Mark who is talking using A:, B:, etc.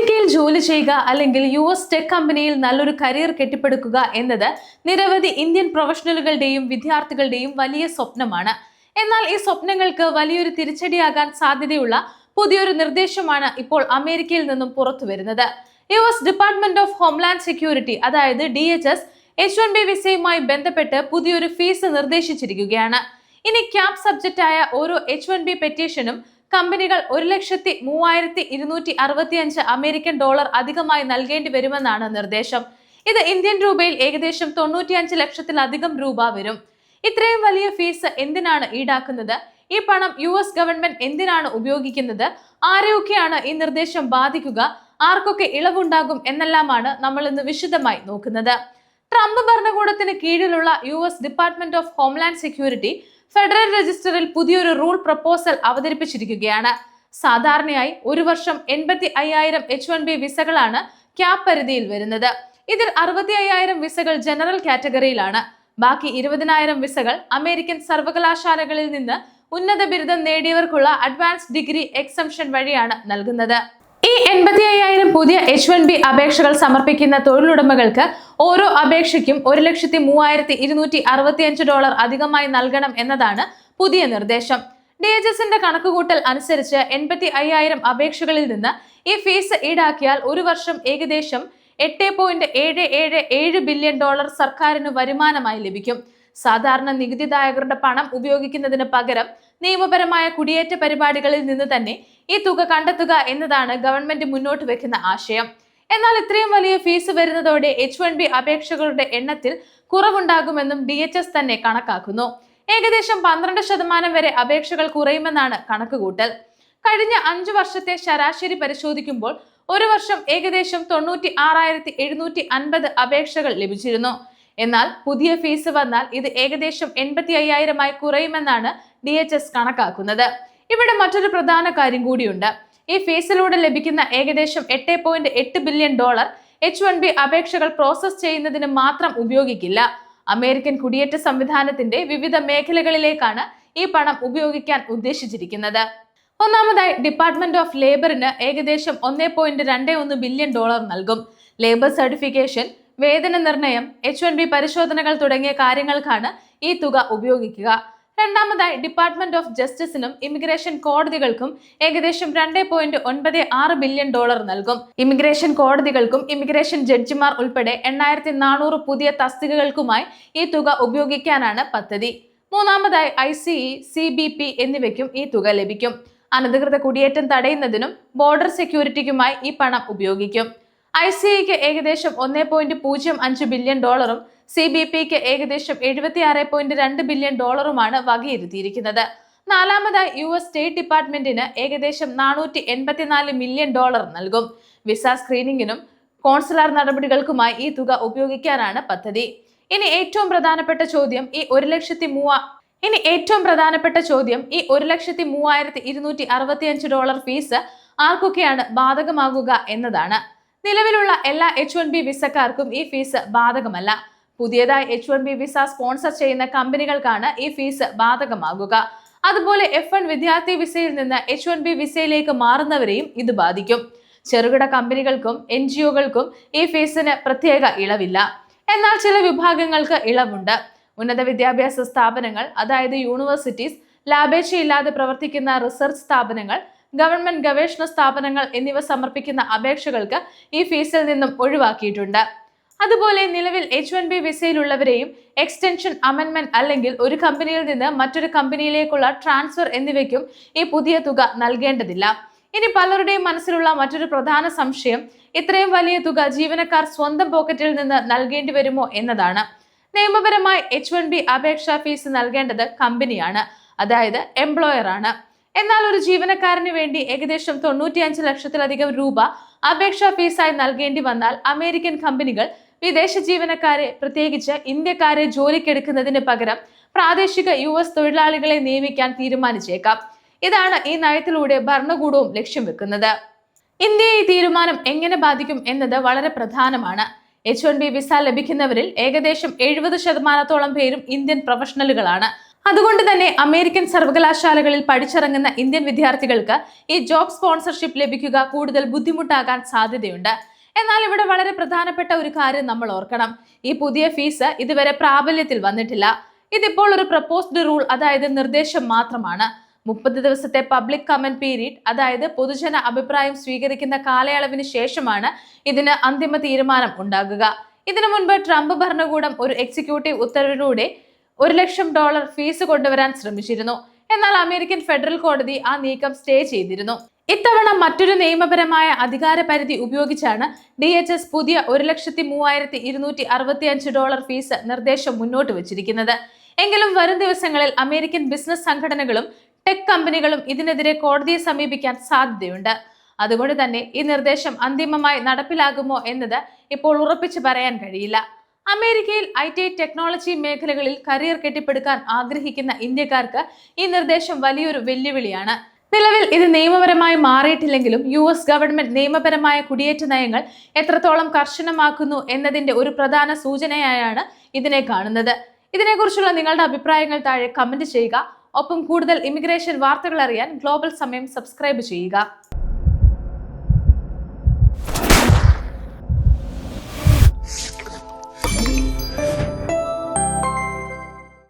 A: അമേരിക്കയിൽ ജോലി ചെയ്യുക അല്ലെങ്കിൽ US ടെക് കമ്പനിയിൽ നല്ലൊരു കരിയർ കെട്ടിപ്പടുക്കുക എന്നത് നിരവധി ഇന്ത്യൻ പ്രൊഫഷണലുകളുടെയും വിദ്യാർത്ഥികളുടെയും വലിയ സ്വപ്നമാണ്. എന്നാൽ ഈ സ്വപ്നങ്ങൾക്ക് വലിയൊരു തിരിച്ചടിയാകാൻ സാധ്യതയുള്ള പുതിയൊരു നിർദ്ദേശമാണ് ഇപ്പോൾ അമേരിക്കയിൽ നിന്നും പുറത്തു വരുന്നത്. US department of homeland security അതായത് DHS H1B വിസയുമായി ബന്ധപ്പെട്ട് പുതിയൊരു ഫീസ് നിർദ്ദേശിച്ചിരിക്കുകയാണ്. ഇനി ക്യാപ് സബ്ജക്റ്റായ ഓരോ H1B പെറ്റീഷനും കമ്പനികൾ 1,03,265 അമേരിക്കൻ ഡോളർ അധികമായി നൽകേണ്ടി വരുമെന്നാണ് നിർദ്ദേശം. ഇത് ഇന്ത്യൻ രൂപയിൽ ഏകദേശം 95 ലക്ഷത്തിലധികം രൂപ വരും. ഇത്രയും വലിയ ഫീസ് എന്തിനാണ് ഈടാക്കുന്നത്? ഈ പണം US ഗവൺമെന്റ് എന്തിനാണ് ഉപയോഗിക്കുന്നത്? ആരെയൊക്കെയാണ് ഈ നിർദ്ദേശം ബാധിക്കുക? ആർക്കൊക്കെ ഇളവുണ്ടാകും എന്നെല്ലാമാണ് നമ്മൾ ഇന്ന് വിശദമായി നോക്കുന്നത്. ട്രംപ് ഭരണകൂടത്തിന് കീഴിലുള്ള US department of homeland security federal രജിസ്റ്ററിൽ പുതിയൊരു റൂൾ പ്രപ്പോസൽ അവതരിപ്പിച്ചിരിക്കുകയാണ്. സാധാരണയായി ഒരു വർഷം 85,000 H1B വിസകളാണ് ക്യാപ് പരിധിയിൽ വരുന്നത്. ഇതിൽ 65,000 വിസകൾ ജനറൽ കാറ്റഗറിയിലാണ്. ബാക്കി 20,000 വിസകൾ അമേരിക്കൻ സർവകലാശാലകളിൽ നിന്ന് ഉന്നത ബിരുദം നേടിയവർക്കുള്ള അഡ്വാൻസ് ഡിഗ്രി എക്സംഷൻ വഴിയാണ് നൽകുന്നത്. ഈ 85,000 പുതിയ H1B അപേക്ഷകൾ സമർപ്പിക്കുന്ന തൊഴിലുടമകൾക്ക് ഓരോ അപേക്ഷയ്ക്കും 1,03,265 ഡോളർ അധികമായി നൽകണം എന്നതാണ് പുതിയ നിർദ്ദേശം. DHSന്റെ കണക്കുകൂട്ടൽ അനുസരിച്ച് 85,000 അപേക്ഷകളിൽ നിന്ന് ഈ ഫീസ് ഈടാക്കിയാൽ ഒരു വർഷം ഏകദേശം $8.777 ബില്യൺ സർക്കാരിന് വരുമാനമായി ലഭിക്കും. സാധാരണ നികുതിദായകരുടെ പണം ഉപയോഗിക്കുന്നതിന് പകരം നിയമപരമായ കുടിയേറ്റ പരിപാടികളിൽ നിന്ന് തന്നെ ഈ തുക കണ്ടെത്തുക എന്നതാണ് ഗവൺമെന്റ് മുന്നോട്ട് വെക്കുന്ന ആശയം. എന്നാൽ ഇത്രയും വലിയ ഫീസ് വരുന്നതോടെ H1B അപേക്ഷകളുടെ എണ്ണത്തിൽ കുറവുണ്ടാകുമെന്നും DHS തന്നെ കണക്കാക്കുന്നു. ഏകദേശം 12% വരെ അപേക്ഷകൾ കുറയുമെന്നാണ് കണക്കുകൂട്ടൽ. കഴിഞ്ഞ 5 വർഷത്തെ ശരാശരി പരിശോധിക്കുമ്പോൾ ഒരു വർഷം ഏകദേശം 96,750 അപേക്ഷകൾ ലഭിച്ചിരുന്നു. എന്നാൽ പുതിയ ഫീസ് വന്നാൽ ഇത് ഏകദേശം 85,000 കുറയുമെന്നാണ് DHS കണക്കാക്കുന്നത്. ഇവിടെ മറ്റൊരു പ്രധാന കാര്യം കൂടിയുണ്ട്. ഈ ഫീസിലൂടെ ലഭിക്കുന്ന ഏകദേശം $8.8 ബില്യൺ H1B അപേക്ഷകൾ പ്രോസസ് ചെയ്യുന്നതിന് മാത്രം ഉപയോഗിക്കില്ല. അമേരിക്കൻ കുടിയേറ്റ സംവിധാനത്തിന്റെ വിവിധ മേഖലകളിലേക്കാണ് ഈ പണം ഉപയോഗിക്കാൻ ഉദ്ദേശിച്ചിരിക്കുന്നത്. ഒന്നാമതായി ഡിപ്പാർട്ട്മെന്റ് ഓഫ് ലേബറിന് ഏകദേശം $1.21 ബില്യൺ നൽകും. ലേബർ സർട്ടിഫിക്കേഷൻ, വേതന നിർണയം, H1B പരിശോധനകൾ തുടങ്ങിയ കാര്യങ്ങൾക്കാണ് ഈ തുക ഉപയോഗിക്കുക. രണ്ടാമതായി ഡിപ്പാർട്ട്മെന്റ് ഓഫ് ജസ്റ്റിസിനും ഇമിഗ്രേഷൻ കോടതികൾക്കും ഏകദേശം $2.96 ബില്യൺ നൽകും. ഇമിഗ്രേഷൻ കോടതികൾക്കും ഇമിഗ്രേഷൻ ജഡ്ജിമാർ ഉൾപ്പെടെ 8,400 പുതിയ തസ്തികകൾക്കുമായി ഈ തുക ഉപയോഗിക്കാനാണ് പദ്ധതി. മൂന്നാമതായി ICE, CBP എന്നിവയ്ക്കും ഈ തുക ലഭിക്കും. അനധികൃത കുടിയേറ്റം തടയുന്നതിനും ബോർഡർ സെക്യൂരിറ്റിക്കുമായി ഈ പണം ഉപയോഗിക്കും. ICEക്ക് ഏകദേശം $1.05 ബില്യൺ CBPക്ക് ഏകദേശം $76.2 ബില്യൺ വകയിരുത്തിയിരിക്കുന്നത്. നാലാമതായി US സ്റ്റേറ്റ് ഡിപ്പാർട്ട്മെന്റിന് ഏകദേശം $484 മില്യൺ നൽകും. വിസ സ്ക്രീനിങ്ങിനും കോൺസുലാർ നടപടികൾക്കുമായി ഈ തുക ഉപയോഗിക്കാനാണ് പദ്ധതി. ഇനി ഏറ്റവും പ്രധാനപ്പെട്ട ചോദ്യം ഈ 1,03,265 ഫീസ് ആർക്കൊക്കെയാണ് ബാധകമാകുക എന്നതാണ്. നിലവിലുള്ള എല്ലാ H1B വിസക്കാർക്കും ഈ ഫീസ് ബാധകമല്ല. പുതിയതായി H1B വിസ സ്പോൺസർ ചെയ്യുന്ന കമ്പനികൾക്കാണ് ഈ ഫീസ് ബാധകമാകുക. അതുപോലെ F1 വിദ്യാർത്ഥി വിസയിൽ നിന്ന് H1B വിസയിലേക്ക് മാറുന്നവരെയും ഇത് ബാധിക്കും. ചെറുകിട കമ്പനികൾക്കും NGOകൾക്കും ഈ ഫീസിന് പ്രത്യേക ഇളവില്ല. എന്നാൽ ചില വിഭാഗങ്ങൾക്ക് ഇളവുണ്ട്. ഉന്നത വിദ്യാഭ്യാസ സ്ഥാപനങ്ങൾ അതായത് യൂണിവേഴ്സിറ്റീസ്, ലാഭേച്ഛയില്ലാതെ പ്രവർത്തിക്കുന്ന റിസർച്ച് സ്ഥാപനങ്ങൾ, ഗവൺമെന്റ് ഗവേഷണ സ്ഥാപനങ്ങൾ എന്നിവ സമർപ്പിക്കുന്ന അപേക്ഷകൾക്ക് ഈ ഫീസിൽ നിന്നും ഒഴിവാക്കിയിട്ടുണ്ട്. അതുപോലെ നിലവിൽ H1B വിസയിലുള്ളവരെയും എക്സ്റ്റൻഷൻ, അമെൻമെന്റ് അല്ലെങ്കിൽ ഒരു കമ്പനിയിൽ നിന്ന് മറ്റൊരു കമ്പനിയിലേക്കുള്ള ട്രാൻസ്ഫർ എന്നിവയ്ക്കും ഈ പുതിയ തുക നൽകേണ്ടതില്ല. ഇനി പലരുടെയും മനസ്സിലുള്ള മറ്റൊരു പ്രധാന സംശയം ഇത്രയും വലിയ തുക ജീവനക്കാർ സ്വന്തം പോക്കറ്റിൽ നിന്ന് നൽകേണ്ടി വരുമോ എന്നതാണ്. നിയമപരമായി H1B അപേക്ഷാ ഫീസ് നൽകേണ്ടത് കമ്പനിയാണ്, അതായത് എംപ്ലോയർ ആണ്. എന്നാൽ ഒരു ജീവനക്കാരന് വേണ്ടി ഏകദേശം 95 ലക്ഷത്തിലധികം രൂപ അപേക്ഷാ ഫീസായി നൽകേണ്ടി വന്നാൽ അമേരിക്കൻ കമ്പനികൾ വിദേശ ജീവനക്കാരെ, പ്രത്യേകിച്ച് ഇന്ത്യക്കാരെ ജോലിക്കെടുക്കുന്നതിന് പകരം പ്രാദേശിക US തൊഴിലാളികളെ നിയമിക്കാൻ തീരുമാനിച്ചേക്കാം. ഇതാണ് ഈ നയത്തിലൂടെ ഭരണകൂടവും ലക്ഷ്യം വെക്കുന്നത്. ഇന്ത്യയെ ഈ തീരുമാനം എങ്ങനെ ബാധിക്കും എന്നത് വളരെ പ്രധാനമാണ്. H1B വിസ ലഭിക്കുന്നവരിൽ ഏകദേശം 70% പേരും ഇന്ത്യൻ പ്രൊഫഷണലുകളാണ്. അതുകൊണ്ട് തന്നെ അമേരിക്കൻ സർവകലാശാലകളിൽ പഠിച്ചിറങ്ങുന്ന ഇന്ത്യൻ വിദ്യാർത്ഥികൾക്ക് ഈ ജോബ് സ്പോൺസർഷിപ്പ് ലഭിക്കുക കൂടുതൽ ബുദ്ധിമുട്ടാകാൻ സാധ്യതയുണ്ട്. എന്നാൽ ഇവിടെ വളരെ പ്രധാനപ്പെട്ട ഒരു കാര്യം നമ്മൾ ഓർക്കണം. ഈ പുതിയ ഫീസ് ഇതുവരെ പ്രാബല്യത്തിൽ വന്നിട്ടില്ല. ഇതിപ്പോൾ ഒരു പ്രപ്പോസ്ഡ് റൂൾ, അതായത് നിർദ്ദേശം മാത്രമാണ്. 30 ദിവസത്തെ പബ്ലിക് കമന്റ് പീരീഡ്, അതായത് പൊതുജന അഭിപ്രായം സ്വീകരിക്കുന്ന കാലയളവിന് ശേഷമാണ് ഇതിന് അന്തിമ തീരുമാനം ഉണ്ടാകുക. ഇതിനു മുൻപ് ട്രംപ് ഭരണകൂടം ഒരു എക്സിക്യൂട്ടീവ് ഉത്തരവിലൂടെ $1,00,000 ഫീസ് കൊണ്ടുവരാൻ ശ്രമിച്ചിരുന്നു. എന്നാൽ അമേരിക്കൻ ഫെഡറൽ കോടതി ആ നീക്കം സ്റ്റേ ചെയ്തിരുന്നു. ഇത്തവണ മറ്റൊരു നിയമപരമായ അധികാര പരിധി ഉപയോഗിച്ചാണ് DHS പുതിയ $1,03,265 ഫീസ് നിർദ്ദേശം മുന്നോട്ട് വച്ചിരിക്കുന്നത്. എങ്കിലും വരും ദിവസങ്ങളിൽ അമേരിക്കൻ ബിസിനസ് സംഘടനകളും ടെക് കമ്പനികളും ഇതിനെതിരെ കോടതിയെ സമീപിക്കാൻ സാധ്യതയുണ്ട്. അതുകൊണ്ട് തന്നെ ഈ നിർദ്ദേശം അന്തിമമായി നടപ്പിലാകുമോ എന്നത് ഇപ്പോൾ ഉറപ്പിച്ചു പറയാൻ കഴിയില്ല. അമേരിക്കയിൽ IT ടെക്നോളജി മേഖലകളിൽ കരിയർ കെട്ടിപ്പടുക്കാൻ ആഗ്രഹിക്കുന്ന ഇന്ത്യക്കാർക്ക് ഈ നിർദ്ദേശം വലിയൊരു വെല്ലുവിളിയാണ്. നിലവിൽ ഇത് നിയമപരമായി മാറിയിട്ടില്ലെങ്കിലും US ഗവൺമെന്റ് നിയമപരമായ കുടിയേറ്റ നയങ്ങൾ എത്രത്തോളം കർശനമാക്കുന്നു എന്നതിന്റെ ഒരു പ്രധാന സൂചനയായാണ് ഇതിനെ കാണുന്നത്. ഇതിനെക്കുറിച്ചുള്ള നിങ്ങളുടെ അഭിപ്രായങ്ങൾ താഴെ കമന്റ് ചെയ്യുക. ഒപ്പം കൂടുതൽ ഇമിഗ്രേഷൻ വാർത്തകൾ അറിയാൻ ഗ്ലോബൽ സമയം സബ്സ്ക്രൈബ് ചെയ്യുക.